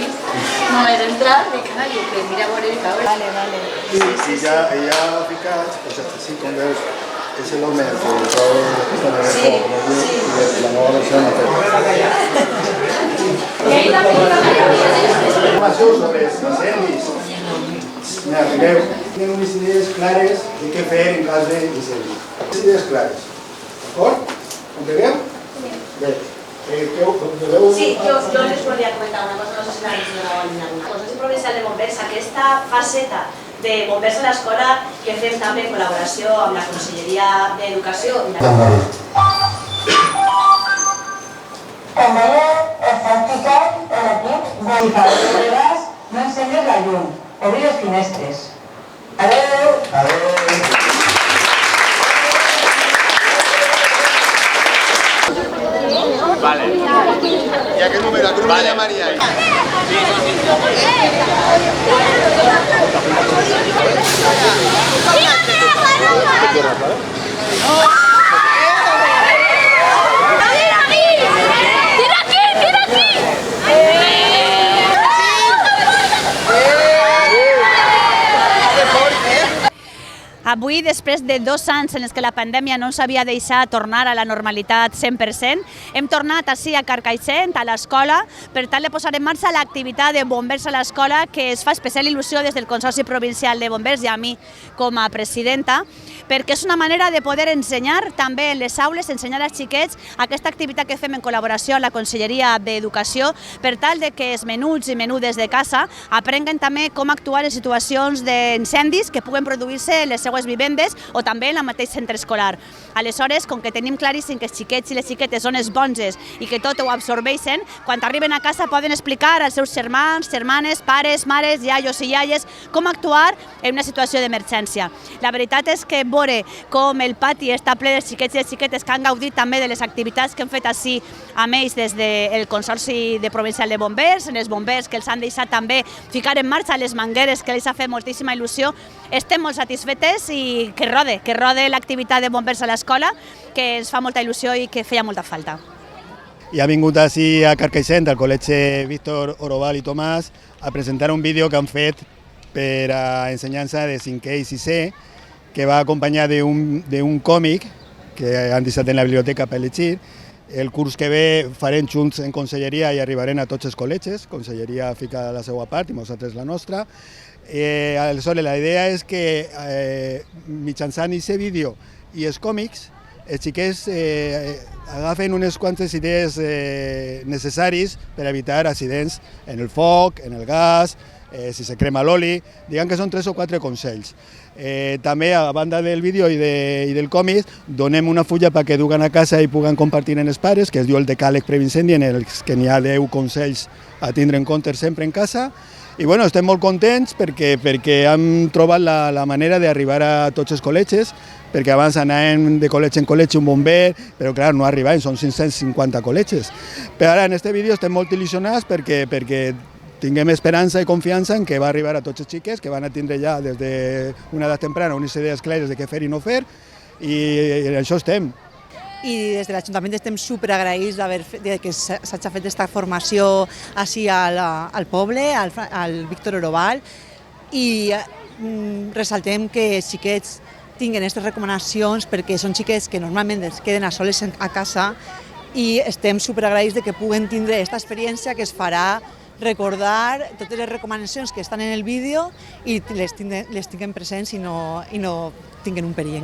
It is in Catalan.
no he d'entrar, dic, ai, que mira a veure i caure. Vale, vale. I ja ficats, pues així com veus, és l'home que trobo aquesta manera la nova versió no té. Informació sobre els incendis. Mira, mireu, tenen unes idees clares de què fer en cas d'incendi. Unes idees clares, d'acord? Entengueu? Bé. Sí, yo les podría comentar una cosa, no sé si la senyora vol dir alguna cosa. El Provincial de Bombers, aquesta faceta de Bombers a l'escola que fem també en col·laboració amb la Conselleria d'Educació. També està ficat l'equip de Bombers, no encenguis la llum, obrir les finestres. Adéu! Adéu! Vale. ¿Y a qué número? ¿A qué número llamaríais? Avui, després de 2 anys en els que la pandèmia no ens havia deixat tornar a la normalitat 100%, hem tornat així a Carcaixent, a l'escola, per tal de posar en marxa l'activitat de Bombers a l'escola, que es fa especial il·lusió des del Consorci Provincial de Bombers i a mi com a presidenta, perquè és una manera de poder ensenyar també en les aules, ensenyar als xiquets aquesta activitat que fem en col·laboració amb la Conselleria d'Educació, per tal de que els menuts i menudes de casa aprenguen també com actuar en situacions d'incendis que puguen produir-se en les seues vivendes o també en el mateix centre escolar. Aleshores, com que tenim claríssim que els xiquets i les xiquetes són esponges i que tot ho absorbeixen, quan arriben a casa poden explicar als seus germans, germanes, pares, mares, iaios i iaies com actuar en una situació d'emergència. La veritat és que veure com el pati està ple dels xiquets i les xiquetes que han gaudit també de les activitats que hem fet així amb ells des del Consorci Provincial de Bombers, en els bombers que els han deixat també ficar en marxa les mangueres que els ha fet moltíssima il·lusió, estem molt satisfetes i que rode l'activitat de bombers a l'escola, que ens fa molta il·lusió i que feia molta falta. I ha vingut així a Carcaixent, al Col·legi Víctor Oroval i Tomàs, a presentar un vídeo que han fet per a ensenyança de 5è i 6è, que va acompanyar d'un còmic que han deixat en la biblioteca per llegir. El curs que ve farem junts en conselleria i arribarem a tots els col·legis, conselleria fica la seva part i nosaltres la nostra. Aleshores, la idea és que mitjançant aquest vídeo i els còmics, els xiquets agafen unes quantes idees necessàries per evitar accidents en el foc, en el gas, si se crema l'oli, diguem que són 3 o 4 consells. També, a banda del vídeo i del còmic, donem una fulla perquè duguen a casa i puguen compartir amb els pares, que es diu el decàleg preincendi, en el que n'hi ha 10 consells a tindre en compte sempre en casa. I bueno, estem molt contents perquè hem trobat la manera d'arribar a tots els col·legis, perquè abans anàvem de col·legi en col·legi un bomber, però clar, no arribàvem, són 550 col·legis. Però ara en aquest vídeo estem molt il·lusionats perquè tinguem esperança i confiança en que va arribar a tots els xiquets, que van a tindre ja des d'una edat temprana unes idees clares de què fer i no fer, i en això estem. I des de l'Ajuntament estem superagraïts de que s'hagi fet aquesta formació així al poble, al Víctor Oroval, i ressaltem que els xiquets tinguen aquestes recomanacions perquè són xiquets que normalment es queden a soles a casa i estem superagraïts de que puguen tindre aquesta experiència que es farà recordar totes les recomanacions que estan en el vídeo i les tinguem presents i no tinguin un perill.